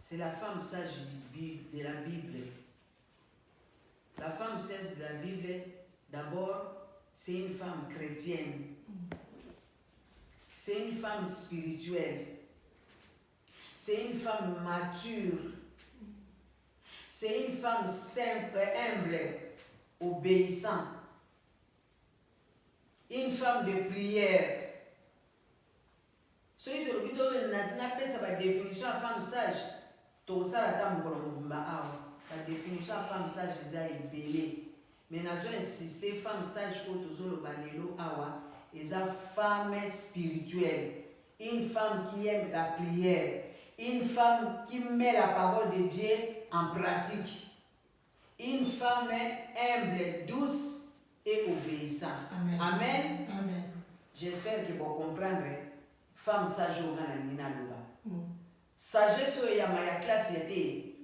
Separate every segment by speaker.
Speaker 1: c'est la femme sage de la Bible. La femme sage de la Bible, d'abord, c'est une femme chrétienne. C'est une femme spirituelle. C'est une femme mature. C'est une femme simple, humble, obéissante. Une femme de prière. Ce qui est la définition de femme sage, tout ça, la définition de femme sage est belée. Mais nous avons insisté, femme sage, est une femme spirituelle. Une femme qui aime la prière. Une femme qui met la parole de Dieu en pratique. Une femme humble, douce et obéissante.
Speaker 2: Amen.
Speaker 1: Amen.
Speaker 2: Amen.
Speaker 1: J'espère que vous comprendrez. Femme sage au Ghana. Sagesse au Yamaya classe était.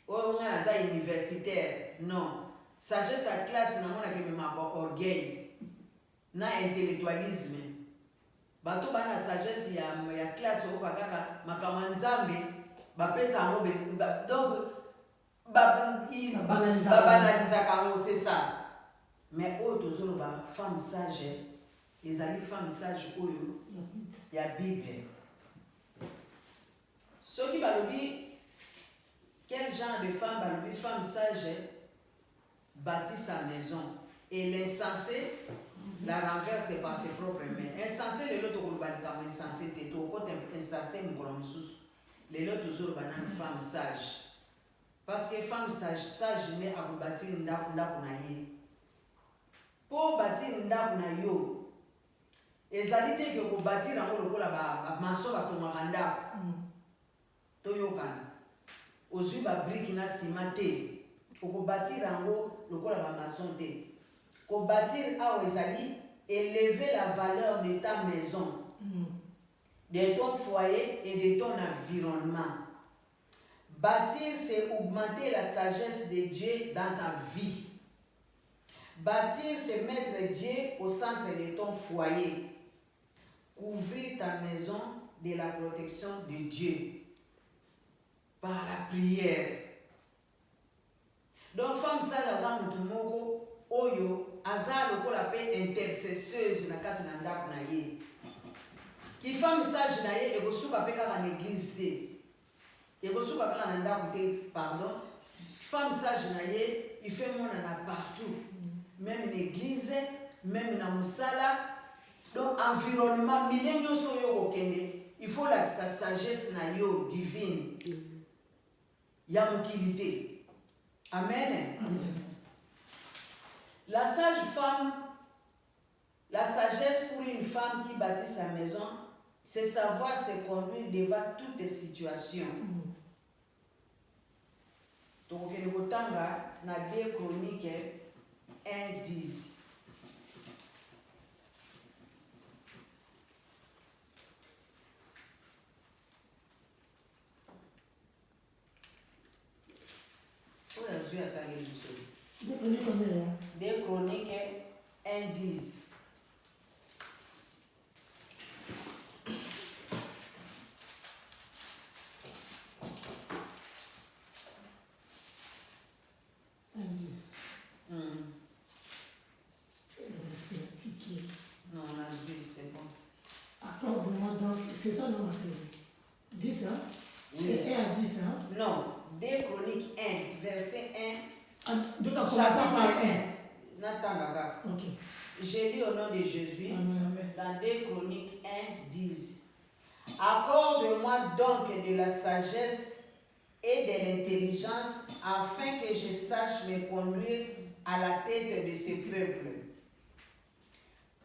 Speaker 1: Au Ghana universitaire. Non. Sagesse à classe n'a pas que orgueil. Na intellectualisme. Bato bana sagesse ya classe au Kaka makamanzambe. Bapesa donc c'est ça. Mais autres femmes sages, les amis femmes sages, il y a la Bible. Ceux qui va dire quel genre de femme sage bâtit sa maison et l'insensé la renverse par ses propres mains. Insensé, les autres comme insensé, t'es au côté insensé, les autres une femme sage. Parce que femme sage n'est à vous bâtir une pour bâtir une yo, et que vous bâtir un peu la maçon va tomber en toyokana. Ozu ba brique na cimenté. Pour bâtir en haut, le col la maçon té. Pour bâtir à ezali, élever la valeur de ta maison, de ton foyer et de ton environnement. Bâtir, c'est augmenter la sagesse de Dieu dans ta vie. Bâtir, c'est mettre Dieu au centre de ton foyer. Couvrir ta maison de la protection de Dieu par la prière. Donc, femme sage, Azamoutumoko, Oyo, Azar, le appelle intercesseuse na kati na ndaku na ye. Qui femme sage na ye, et vous souka peka en église té. Et vous souka peka en ndaku té, pardon. Femme sage na ye, il fait mon na partout. Même une église, même une moussala. Donc, environnement, milléniaux sont yo okende. Il faut sa sagesse na yo divine. Yamukilité. Amen. La sage femme, la sagesse pour une femme qui bâtit sa maison, c'est savoir se conduire devant toutes les situations. Donc, le botanga na 2 Chroniques 1:10. Des Chroniques 1:10. Non, on a vu, c'est bon.
Speaker 2: Accorde-moi donc, c'est ça non, 10, hein?
Speaker 1: Oui.
Speaker 2: Et 1 à 10, hein?
Speaker 1: Non, 2 Chroniques 1, verset 1.
Speaker 2: Donc, on commence
Speaker 1: Chapitre
Speaker 2: par
Speaker 1: 1. Natanga.
Speaker 2: Ok.
Speaker 1: J'ai lu au nom de Jésus,
Speaker 2: Amen.
Speaker 1: dans 2 Chroniques 1:10. Accorde-moi donc de la sagesse et de l'intelligence, afin que je sache me conduire à la tête de ce peuple.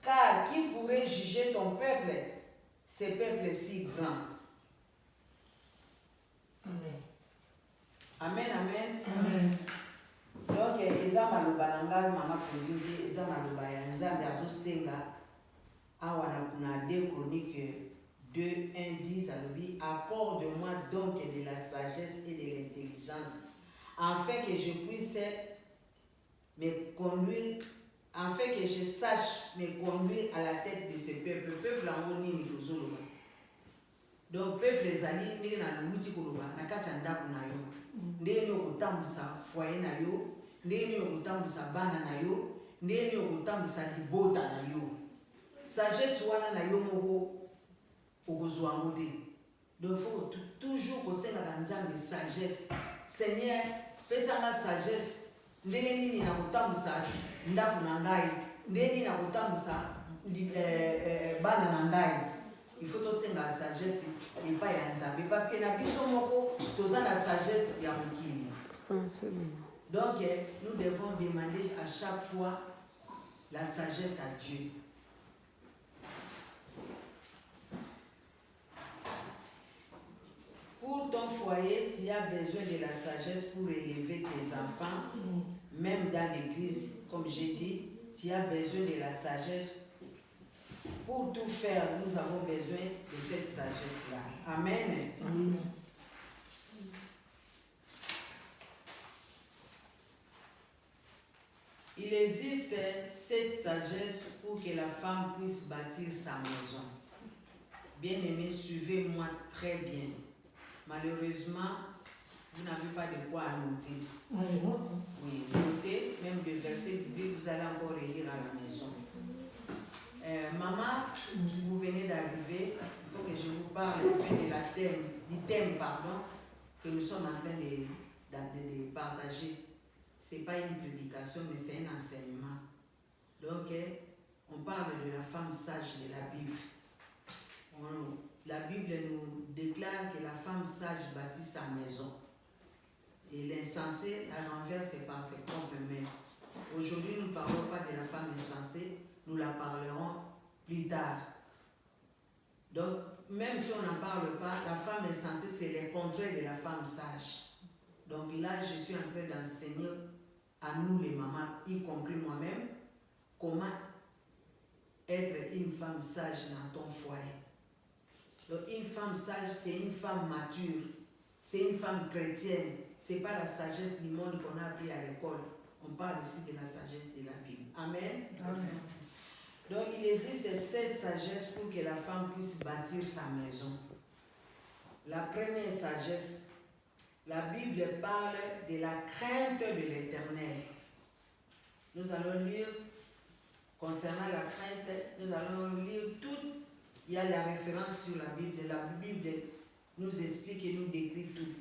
Speaker 1: Car qui pourrait juger ton peuple, ce peuple si grand?
Speaker 2: Amen.
Speaker 1: Amen, amen.
Speaker 2: Amen.
Speaker 1: Donc, eza maloba na ngai mama Kolinde, eza maloba ya Nzambe azosenga awa na 2 Chroniques 2:1:10 alobi, accorde-moi donc de la sagesse et de l'intelligence, afin que je puisse me conduire, afin que je sache me conduire à la tête de ce peuple. Peuple en nini tozoloba. Donc peuple ezali ndenge na luti koloba na kati ya ndako na yo. Ndenge nini okotambwisa foyer na yo, ndenge nini okotambwisa bana na yo, ndenge nini okotambwisa libota na yo. Sagesse wana na yo moko okozwa yango te. Donc il faut toujours kosenga nzambe sagesse. Seigneur, pesanga sagesse. Ndenge nini na kotambwisa ndako na ngai, ndenge nini na kotambwisa bana na ngai. Il faut tosenga la sagesse et pas ya nzambe parce que na biso moko toza la sagesse ya mokili. Donc nous devons demander à chaque fois la sagesse à Dieu. Pour ton foyer, tu as besoin de la sagesse pour élever tes enfants, même dans l'église. Comme j'ai dit, tu as besoin de la sagesse. Pour tout faire, nous avons besoin de cette sagesse-là. Amen.
Speaker 2: Amen.
Speaker 1: Il existe cette sagesse pour que la femme puisse bâtir sa maison. Bien-aimés, suivez-moi très bien. Malheureusement, vous n'avez pas de quoi annoter. Oui, notez, même le verset biblique, vous allez encore relire à la maison. Maman, vous venez d'arriver, il faut que je vous parle un peu du thème que nous sommes en train de partager. Ce n'est pas une prédication, mais c'est un enseignement. Donc, on parle de la femme sage de la Bible. La Bible nous déclare que la femme sage bâtit sa maison. Et l'insensé la renverse par ses propres mains. Aujourd'hui, nous ne parlons pas de la femme insensée, nous la parlerons plus tard. Donc, même si on n'en parle pas, la femme insensée, c'est le contraire de la femme sage. Donc là, je suis en train d'enseigner à nous les mamans, y compris moi-même, comment être une femme sage dans ton foyer. Donc une femme sage, c'est une femme mature, c'est une femme chrétienne. Ce n'est pas la sagesse du monde qu'on a appris à l'école. On parle ici de la sagesse de la Bible. Amen.
Speaker 2: Amen.
Speaker 1: Donc il existe 16 sagesses pour que la femme puisse bâtir sa maison. La première sagesse, la Bible parle de la crainte de l'Éternel. Nous allons lire, concernant la crainte, nous allons lire tout. Il y a la référence sur la Bible. La Bible nous explique et nous décrit tout.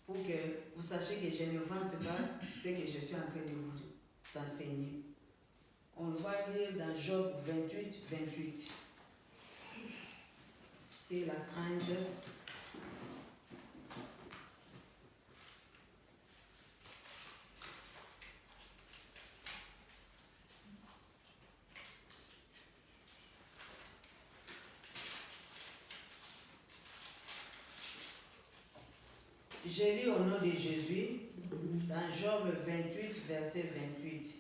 Speaker 1: Pour que vous sachiez que je ne vante pas ce que je suis en train de vous enseigner. On va lire dans Job 28, 28. C'est la crainte. Je lis au nom de Jésus dans Job 28, verset 28.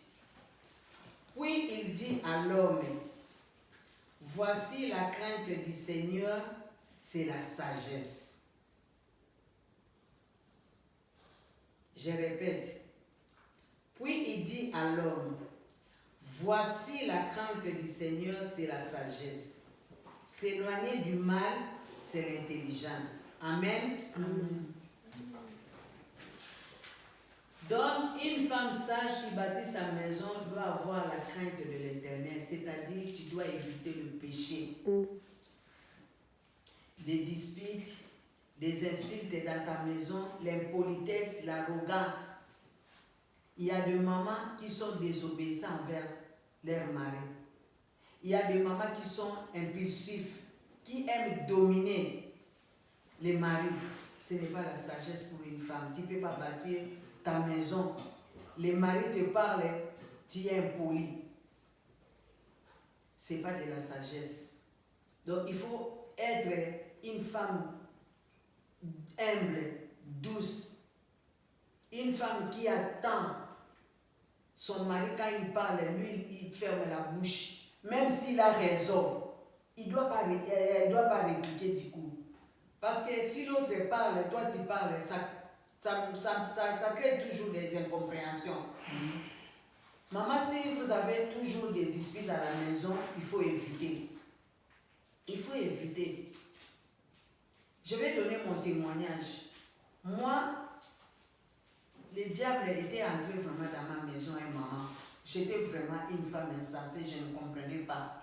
Speaker 1: Puis il dit à l'homme, voici la crainte du Seigneur, c'est la sagesse. Je répète. Puis il dit à l'homme, voici la crainte du Seigneur, c'est la sagesse. S'éloigner du mal, c'est l'intelligence. Amen.
Speaker 2: Amen.
Speaker 1: Donc, une femme sage qui bâtit sa maison doit avoir la crainte de l'Éternel, c'est-à-dire que tu dois éviter le péché, des disputes, des insultes dans ta maison, l'impolitesse, l'arrogance. Il y a des mamans qui sont désobéissantes envers leur mari. Il y a des mamans qui sont impulsives, qui aiment dominer les maris. Ce n'est pas la sagesse pour une femme. Tu ne peux pas bâtir ta maison. Les maris te parlent, tu es impoli. Ce n'est pas de la sagesse. Donc il faut être une femme humble, douce. Une femme qui attend son mari quand il parle, lui, il ferme la bouche. Même s'il a raison, elle ne doit pas répliquer du coup. Parce que si l'autre parle, toi tu parles, ça crée toujours des incompréhensions. Maman, si vous avez toujours des disputes à la maison, il faut éviter. Il faut éviter. Je vais donner mon témoignage. Moi, le diable était entré vraiment dans ma maison et maman. J'étais vraiment une femme insensée, je ne comprenais pas.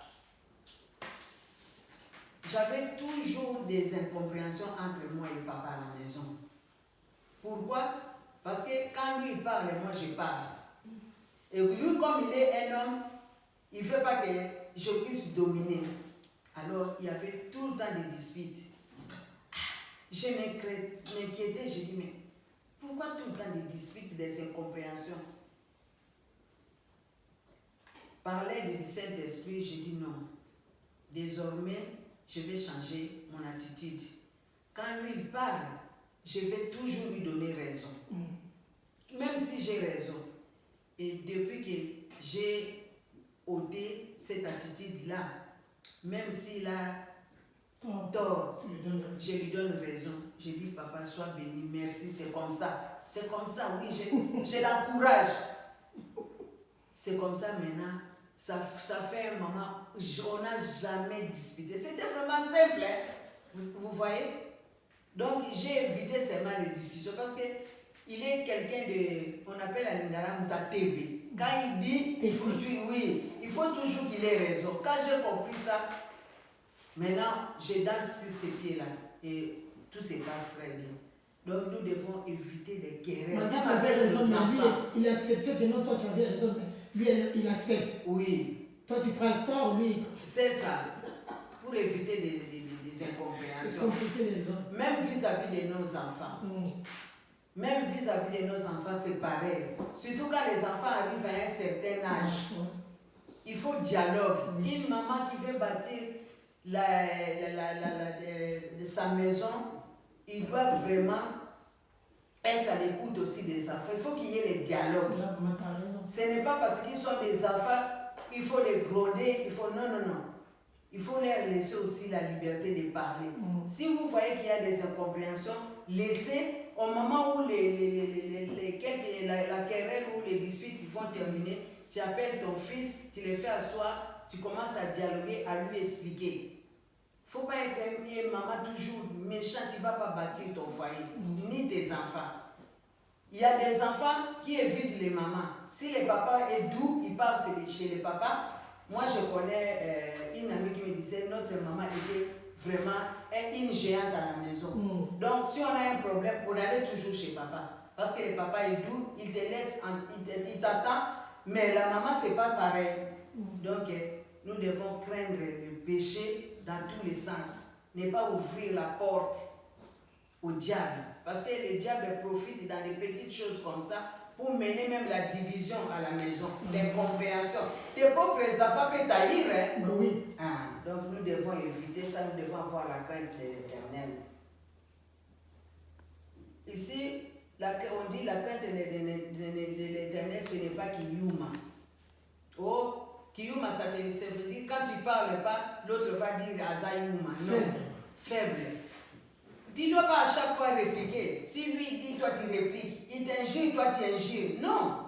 Speaker 1: J'avais toujours des incompréhensions entre moi et papa à la maison. Pourquoi? Parce que quand lui parle, moi je parle. Et lui, comme il est un homme, il ne veut pas que je puisse dominer. Alors, il y avait tout le temps des disputes. Je m'inquiétais, je dis, mais pourquoi tout le temps des disputes, des incompréhensions? Parler du Saint-Esprit, je dis non. Désormais, je vais changer mon attitude. Quand lui il parle, je vais toujours lui donner raison. Même si j'ai raison. Et depuis que j'ai ôté cette attitude-là, même s'il a tort, je lui donne raison. Je dis, papa, sois béni, merci, c'est comme ça. C'est comme ça, oui, je l'encourage. C'est comme ça maintenant. Ça fait un moment, on n'a jamais disputé. C'était vraiment simple, hein? Vous voyez? Donc, j'ai évité seulement les discussions parce qu'il est quelqu'un de, on appelle à l'Indara Moutatebe. Quand il dit, il faut toujours qu'il ait raison. Quand j'ai compris ça, maintenant, je danse sur ces pieds-là et tout se passe très bien. Donc, nous devons éviter des querelles.
Speaker 2: Madame avait raison, mais lui, il acceptait que non, toi tu avais raison. Lui, il accepte.
Speaker 1: Oui.
Speaker 2: Toi, tu prends le tort, lui.
Speaker 1: C'est ça. Pour éviter des incompréhensions.
Speaker 2: C'est compliqué, les hommes.
Speaker 1: Même vis-à-vis de nos enfants. Même vis-à-vis de nos enfants, c'est pareil. Surtout quand les enfants arrivent à un certain âge. Il faut dialogue. Une maman qui veut bâtir de sa maison, il doit vraiment être à l'écoute aussi des enfants. Il faut qu'il y ait les dialogues. Ce n'est pas parce qu'ils sont des enfants, il faut les gronder, il faut... Non, non, non. Il faut leur laisser aussi la liberté de parler. Si vous voyez qu'il y a des incompréhensions, laissez, au moment où la querelle ou les disputes vont terminer, tu appelles ton fils, tu le fais asseoir, tu commences à dialoguer, à lui expliquer. Il ne faut pas être une maman toujours méchante qui ne va pas bâtir ton foyer, ni tes enfants. Il y a des enfants qui évitent les mamans. Si le papa est doux, il part chez les papas. Moi, je connais une amie qui me disait notre maman était vraiment une géante à la maison. Donc, si on a un problème, on allait toujours chez papa. Parce que le papa est doux, il te laisse, il t'attend, mais la maman, ce n'est pas pareil. Donc, nous devons craindre le péché dans tous les sens. Ne pas ouvrir la porte au diable. Parce que le diable profite dans des petites choses comme ça pour mener même la division à la maison, l'incompréhension. Tes propres enfants peuvent taillir, hein?
Speaker 2: Oui.
Speaker 1: Donc nous devons éviter ça, nous devons avoir la crainte de l'Éternel. Ici, on dit la crainte de l'Éternel, ce n'est pas Kiyuma. Oh, Kiyuma, ça veut dire quand tu ne parles pas, l'autre va dire Azayuma. Non, faible. Tu ne dois pas à chaque fois répliquer. Si lui dit, toi tu répliques. Il t'injure, toi tu injures. Non.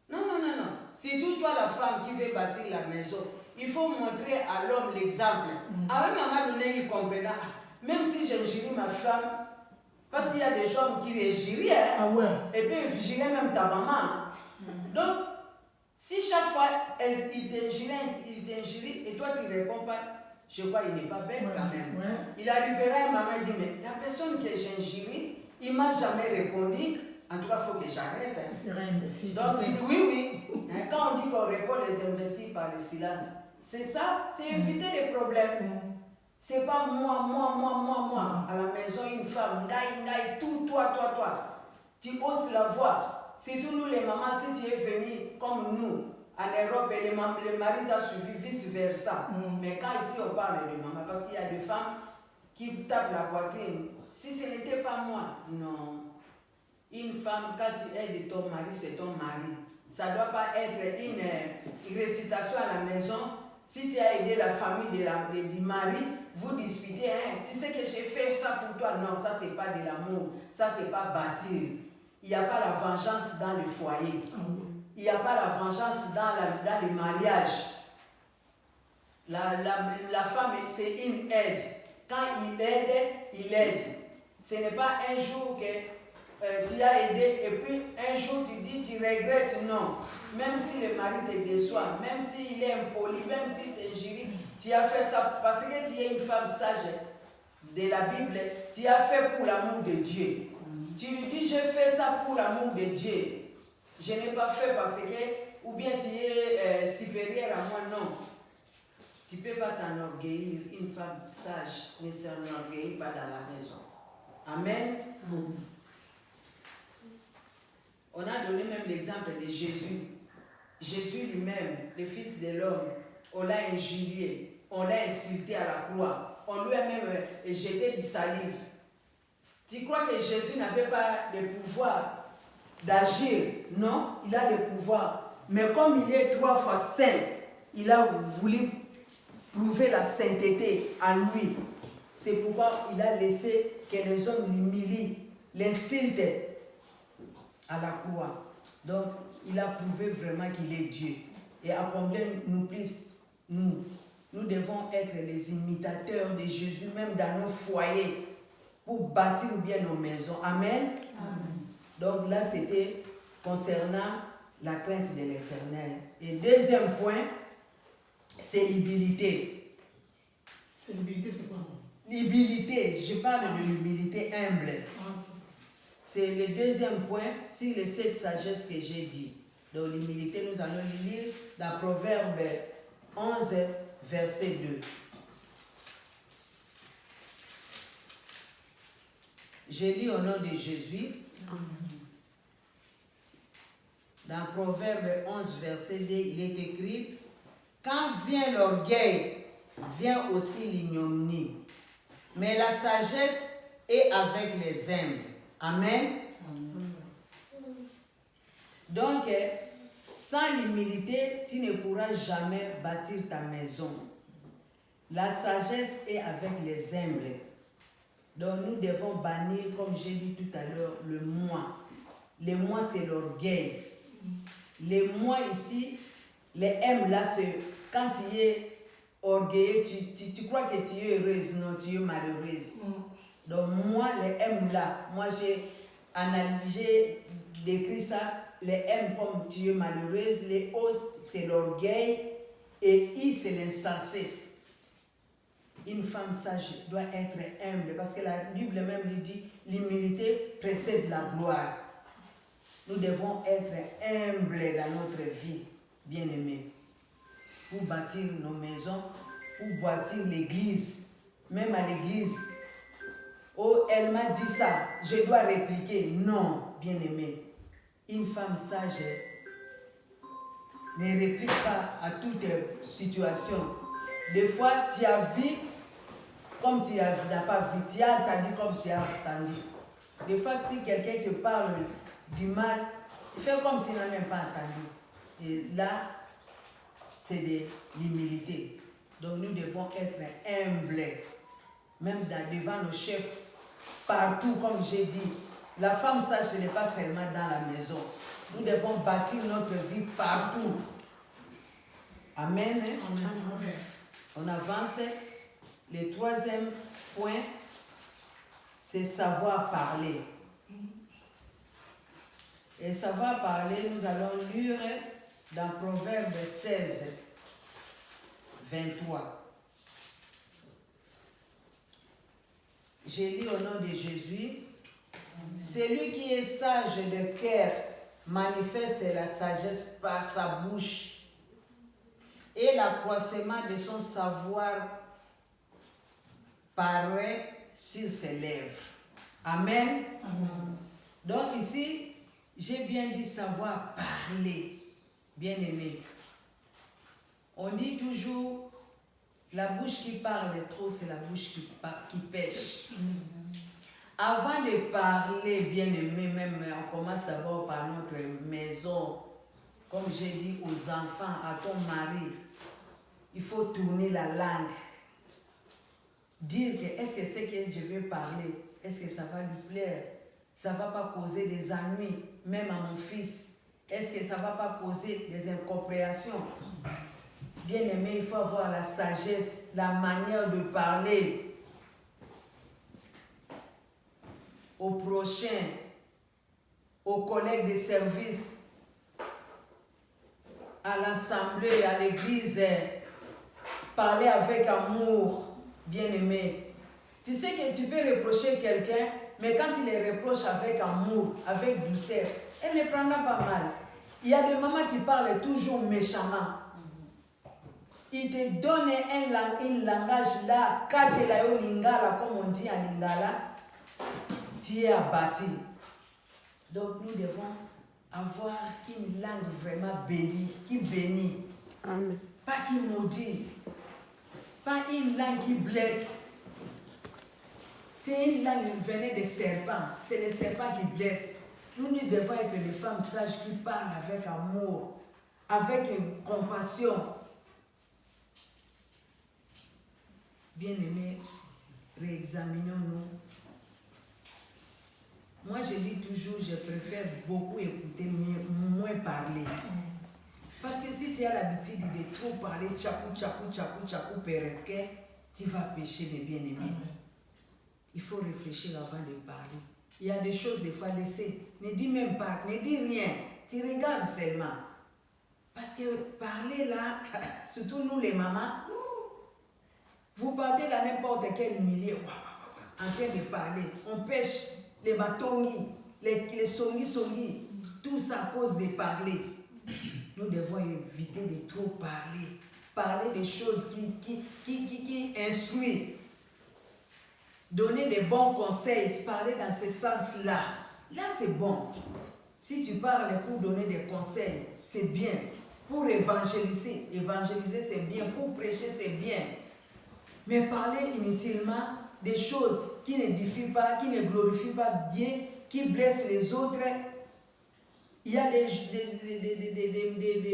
Speaker 1: Non, non, non, non. C'est tout toi la femme qui veut bâtir la maison. Il faut montrer à l'homme l'exemple. À un moment donné, il comprendra. Même si j'injure ma femme, parce qu'il y a des gens qui injurent, et puis ils vigilent même ta maman. Donc, si chaque fois il t'injure et toi tu ne réponds pas, je crois qu'il n'est pas bête quand même. Il arrivera un moment et dit, mais la personne que j'ai injurée, il ne m'a jamais répondu. En tout cas, il faut que j'arrête.
Speaker 2: C'est un imbécile.
Speaker 1: Donc il dit oui. Quand on dit qu'on répond les imbéciles par le silence, c'est ça, c'est éviter les problèmes. C'est pas moi. À la maison, une femme, ngaï, tout, toi. Tu hausses la voix. Surtout nous les mamans, si tu es venu comme nous, en Europe, et le mari t'a suivi, vice-versa. Mais quand ici on parle de maman, parce qu'il y a des femmes qui tapent la poitrine. Si ce n'était pas moi, non. Une femme, quand tu es de ton mari, c'est ton mari. Ça ne doit pas être une récitation à la maison. Si tu as aidé la famille du mari, vous disputez, tu sais que j'ai fait ça pour toi. Non, ça, ce n'est pas de l'amour. Ça, ce n'est pas bâtir. Il n'y a pas la vengeance dans le foyer. Il n'y a pas la vengeance dans le mariage. La femme, c'est une aide. Quand il aide. Ce n'est pas un jour que tu as aidé et puis un jour tu dis tu regrettes. Non. Même si le mari te déçoit, même s'il est impoli, même si tu t'injuries, tu as fait ça parce que tu es une femme sage de la Bible, tu as fait pour l'amour de Dieu. Tu lui dis, j'ai fait ça pour l'amour de Dieu. Je n'ai pas fait parce que, ou bien tu es supérieur à moi, non. Tu ne peux pas t'enorgueillir. Une femme sage ne s'enorgueillit pas dans la maison. Amen. On a donné même l'exemple de Jésus. Jésus lui-même, le Fils de l'homme, on l'a injurié, on l'a insulté à la croix, on lui a même jeté du salive. Tu crois que Jésus n'avait pas le pouvoir d'agir? Non, il a le pouvoir. Mais comme il est 3 fois saint, il a voulu prouver la sainteté en lui. C'est pourquoi il a laissé que les hommes l'humilient, l'insultent à la croix. Donc, il a prouvé vraiment qu'il est Dieu. Et à combien nous plus, nous devons être les imitateurs de Jésus, même dans nos foyers, pour bâtir bien nos maisons. Amen. Amen. Donc là, c'était concernant la crainte de l'Éternel. Et deuxième point, c'est l'humilité.
Speaker 2: C'est l'humilité, c'est quoi?
Speaker 1: L'humilité, je parle de l'humilité humble. C'est le deuxième point sur les 7 sagesses que j'ai dit. Donc l'humilité, nous allons lire dans Proverbe 11, verset 2. Je lis au nom de Jésus. Dans Proverbe 11, verset 2, il est écrit: quand vient l'orgueil, vient aussi l'ignominie. Mais la sagesse est avec les humbles. Amen. Donc, sans l'humilité, tu ne pourras jamais bâtir ta maison. La sagesse est avec les humbles. Donc, nous devons bannir, comme j'ai dit tout à l'heure, le moi. Le moi, c'est l'orgueil. Le moi ici, les M là, c'est quand tu es orgueilleux, tu crois que tu es heureuse, non, tu es malheureuse. Donc, moi, les M là, moi j'ai analysé, décrit ça. Les M comme tu es malheureuse, les O c'est l'orgueil et I c'est l'insensé. Une femme sage doit être humble parce que la Bible même lui dit l'humilité précède la gloire. Nous devons être humbles dans notre vie, bien-aimés, pour bâtir nos maisons, pour bâtir l'église, même à l'église. Oh, elle m'a dit ça, je dois répliquer. Non, bien-aimé. Une femme sage ne réplique pas à toute situation. Des fois, tu as vu comme tu n'as pas vu, tu as entendu comme tu as entendu. Des fois, si quelqu'un te parle du mal, fais comme tu n'as même pas entendu. Et là, c'est de l'humilité. Donc, nous devons être humbles, même devant nos chefs, partout, comme j'ai dit. La femme sage, ce n'est pas seulement dans la maison. Nous devons bâtir notre vie partout. Amen. Amen. On avance. Le troisième point, c'est savoir parler. Et savoir parler, nous allons lire dans Proverbe 16, 23. Je lis au nom de Jésus. Celui qui est sage de cœur manifeste la sagesse par sa bouche et l'accroissement de son savoir paraît sur ses lèvres. Amen. Amen. Donc ici, j'ai bien dit savoir parler, bien-aimé. On dit toujours, la bouche qui parle trop, c'est la bouche qui pêche. Avant de parler, bien-aimé, même on commence d'abord par notre maison. Comme j'ai dit aux enfants, à ton mari, il faut tourner la langue. Dire que est-ce que c'est que je vais parler, est-ce que ça va lui plaire? Ça ne va pas causer des ennuis, même à mon fils. Est-ce que ça ne va pas causer des incompréhensions? Bien aimé, il faut avoir la sagesse, la manière de parler. au prochain, aux collègues de service, à l'assemblée, à l'église, parler avec amour, bien-aimé. Tu sais que tu peux reprocher quelqu'un, mais quand il les reproche avec amour, avec douceur, elle ne prendra pas mal. Il y a des mamans qui parlent toujours méchamment. Il te donne un langage là, lingala, comme on dit en lingala, tu es abattu. Donc nous devons avoir une langue vraiment bénie, qui bénit.
Speaker 3: Amen.
Speaker 1: Pas qui maudit. Pas une langue qui blesse. C'est une langue venue des serpents. C'est les serpents qui blessent. Nous devons être des femmes sages qui parlent avec amour, avec compassion. Bien-aimés, réexaminons-nous. Moi, je dis toujours, je préfère beaucoup écouter, moins parler. Parce que si tu as l'habitude de trop parler, tchakou, perroquet, tu vas pécher mes bien-aimés. Il faut réfléchir avant de parler. Il y a des choses, des fois, laissez. Ne dis même pas, ne dis rien. Tu regardes seulement. Parce que parler là, surtout nous les mamans, vous partez dans n'importe quel milieu, en train de parler. On pêche les matongi, les songi, tout ça à cause de parler. Nous devons éviter de trop parler. Parler des choses qui instruisent. Donner des bons conseils, parler dans ce sens-là. Là, c'est bon. Si tu parles pour donner des conseils, c'est bien. Pour évangéliser, c'est bien. Pour prêcher, c'est bien. Mais parler inutilement des choses qui n'édifient pas, qui ne glorifient pas Dieu, qui blessent les autres. Il y a des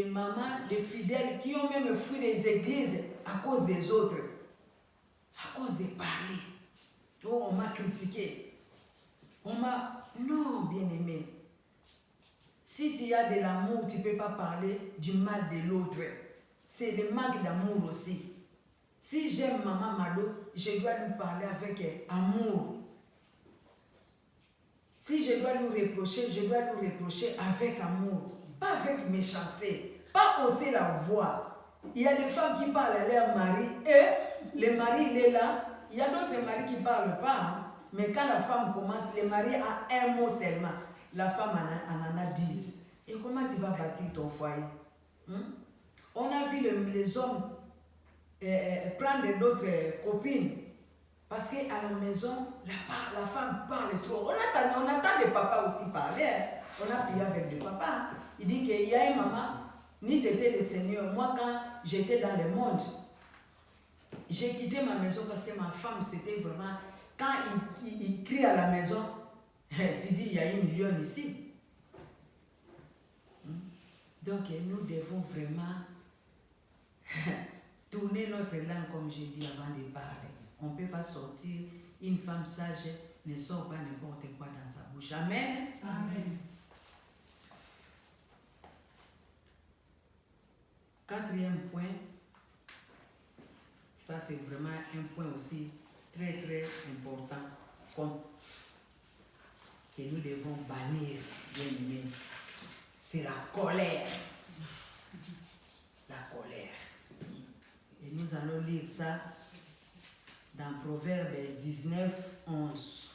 Speaker 1: mamans, des fidèles qui ont même fui les églises à cause des autres. À cause de parler. Oh, on m'a critiqué. Non, bien-aimé. Si tu as de l'amour, tu ne peux pas parler du mal de l'autre. C'est le manque d'amour aussi. Si j'aime maman Mado, je dois lui parler avec amour. Si je dois lui reprocher, je dois lui reprocher avec amour. Pas avec méchanceté. Pas hausser la voix. Il y a des femmes qui parlent à leur mari et le mari il est là. Il y a d'autres maris qui ne parlent pas. Hein. Mais quand la femme commence, le mari a un mot seulement. La femme en a 10. Et comment tu vas bâtir ton foyer? On a vu les hommes prendre d'autres copines. Parce qu'à la maison, la femme parle trop. On attend des papas aussi parler. Hein. On a prié avec des papas. Il dit qu'il y a une maman, ni t'étais le Seigneur. Moi, quand j'étais dans le monde, j'ai quitté ma maison parce que ma femme, c'était vraiment... Quand il crie à la maison, tu dis, il y a une lionne ici. Donc, nous devons vraiment tourner notre langue, comme j'ai dit avant de parler. On ne peut pas sortir. Une femme sage ne sort pas n'importe quoi dans sa bouche. Amen.
Speaker 2: Amen.
Speaker 1: Quatrième point, ça c'est vraiment un point aussi très très important que nous devons bannir, bien aimé. C'est la colère. La colère. Et nous allons lire ça dans Proverbe 19, 11.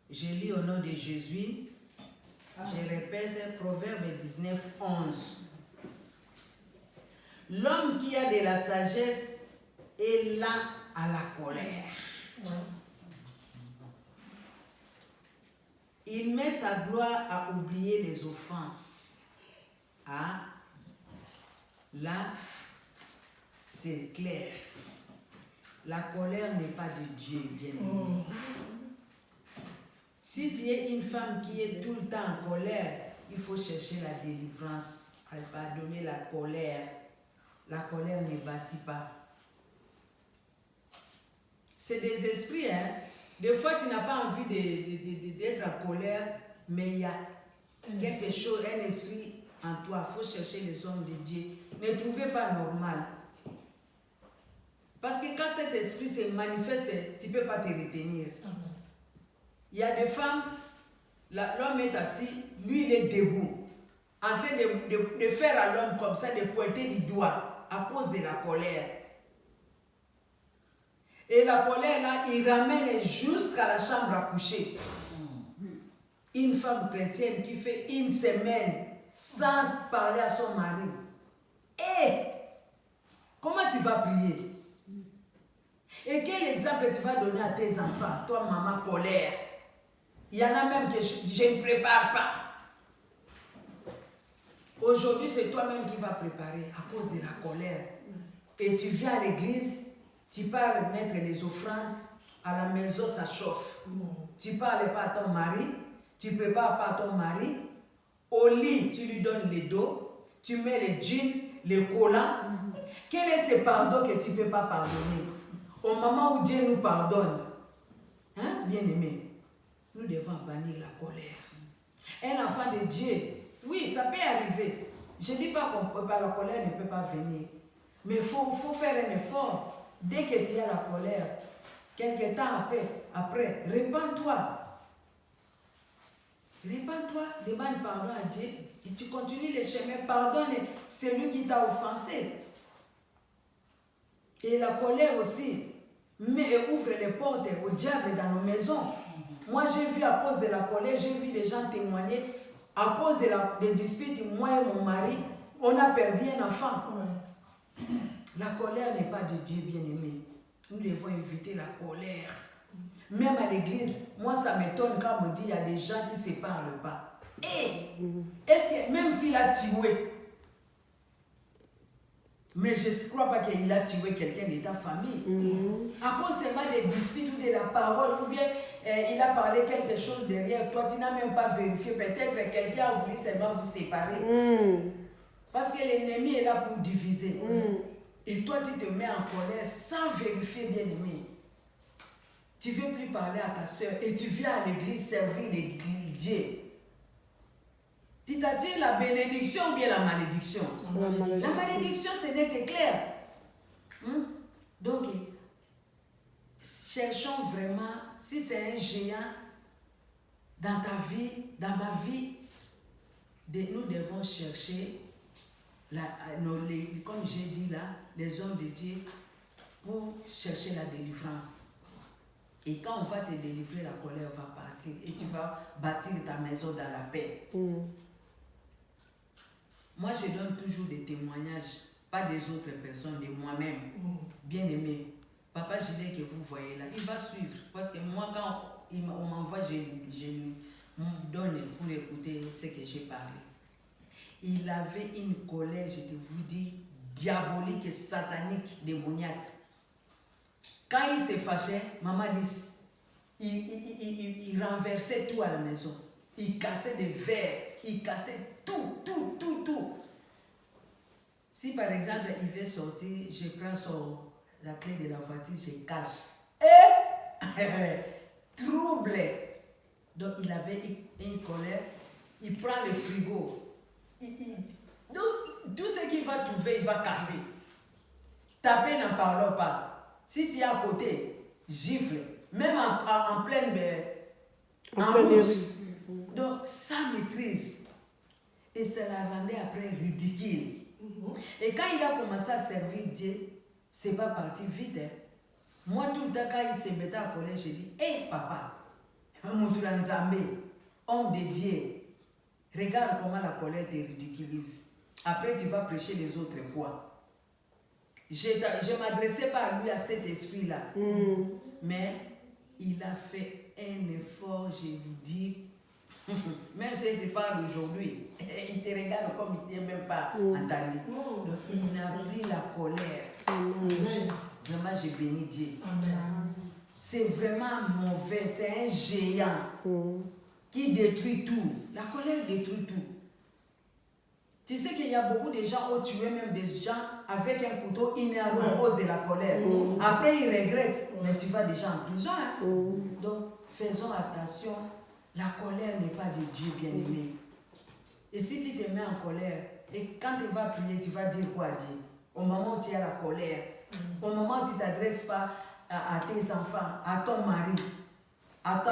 Speaker 1: Je lis au nom de Jésus. Je répète, Proverbe 19, 11. L'homme qui a de la sagesse est là à la colère. Il met sa gloire à oublier les offenses. Ah, là, c'est clair. La colère n'est pas de Dieu, bien aimé. Si tu es une femme qui est tout le temps en colère, il faut chercher la délivrance. Elle va donner la colère. La colère ne bâtit pas. C'est des esprits, hein. Des fois, tu n'as pas envie d'être en colère, mais il y a quelque chose, un esprit en toi. Il faut chercher les hommes de Dieu. Ne trouvez pas normal. Parce que quand cet esprit se manifeste, tu ne peux pas te retenir. Il y a des femmes, l'homme est assis, lui il est debout, en train de faire à l'homme comme ça, de pointer du doigt à cause de la colère. Et la colère là, il ramène jusqu'à la chambre à coucher. Une femme chrétienne qui fait une semaine sans parler à son mari. Et comment tu vas prier? Et quel exemple tu vas donner à tes enfants, toi maman colère? Il y en a même que je ne prépare pas. Aujourd'hui, c'est toi-même qui vas préparer à cause de la colère. Et tu viens à l'église, tu pars mettre les offrandes, à la maison ça chauffe. Tu ne parles pas à ton mari, tu ne prépares pas à ton mari. Au lit, tu lui donnes les dos, tu mets les jeans, les collants. Quel est ce pardon que tu ne peux pas pardonner? Au moment où Dieu nous pardonne, hein, bien-aimé, nous devons bannir la colère. Un enfant de Dieu, oui, ça peut arriver. Je ne dis pas que la colère ne peut pas venir. Mais il faut faire un effort. Dès que tu as la colère, quelque temps après répands-toi. Répands-toi, demande pardon à Dieu et tu continues le chemin. Pardonne celui qui t'a offensé. Et la colère aussi ouvre les portes au diable dans nos maisons. Moi, j'ai vu à cause de la colère, j'ai vu des gens témoigner. À cause des disputes, moi et mon mari, on a perdu un enfant. La colère n'est pas de Dieu, bien-aimé. Nous devons éviter la colère. Même à l'église, moi ça m'étonne quand on me dit qu'il y a des gens qui ne se parlent pas. Et est-ce que même s'il a tué, mais je ne crois pas qu'il a tué quelqu'un de ta famille. À cause seulement des disputes ou de la parole, ou bien il a parlé quelque chose derrière toi, tu n'as même pas vérifié. Peut-être quelqu'un a voulu seulement vous séparer. Parce que l'ennemi est là pour diviser. Et toi, tu te mets en colère sans vérifier, bien-aimé. Tu ne veux plus parler à ta soeur et tu viens à l'église servir Dieu. Tu t'attires la bénédiction ou bien la malédiction? La malédiction, c'est net et clair. Donc, cherchons vraiment, si c'est un géant dans ta vie, dans ma vie, nous devons chercher, comme j'ai dit là, les hommes de Dieu, pour chercher la délivrance. Et quand on va te délivrer, la colère va partir et tu vas bâtir ta maison dans la paix. Moi, je donne toujours des témoignages, pas des autres personnes, de moi-même. Bien aimé. Papa Gilet que vous voyez là, il va suivre. Parce que moi, quand on m'envoie, je lui donne pour écouter ce que j'ai parlé. Il avait une colère, je te vous dis, diabolique et satanique, démoniaque. Quand il se fâchait, Maman Lise, il renversait tout à la maison. Il cassait des verres, il cassait tout. Si par exemple il veut sortir, je prends la clé de la voiture, je cache. Trouble. Donc il avait une colère, il prend le frigo. Donc, tout ce qu'il va trouver, il va casser. Taper n'en parlons pas. Si tu es à côté, gifle. Même en pleine route. Donc, sans maîtrise. Et ça la rendait après ridicule. Et quand il a commencé à servir Dieu, c'est pas parti vite. Moi, tout le temps, quand il se mettait à colère, j'ai dit, hé papa, homme de Dieu, regarde comment la colère te ridiculise. Après, tu vas prêcher les autres quoi? Je ne m'adressais pas à lui, à cet esprit-là. Mais il a fait un effort, je vous dis. Même s'il te parle aujourd'hui, il te regarde comme il ne t'a même pas entendu. Donc, il a pris la colère. Vraiment, j'ai béni Dieu. C'est vraiment mauvais, c'est un géant qui détruit tout. La colère détruit tout. Tu sais qu'il y a beaucoup de gens qui ont tué même des gens avec un couteau inerte à cause de la colère. Après, ils regrettent, mais tu vas déjà en prison. Donc, faisons attention. La colère n'est pas de Dieu, bien-aimé. Et si tu te mets en colère, et quand tu vas prier, tu vas dire quoi à Dieu? Au moment où tu as la colère, Au moment où tu ne t'adresses pas à tes enfants, à ton mari,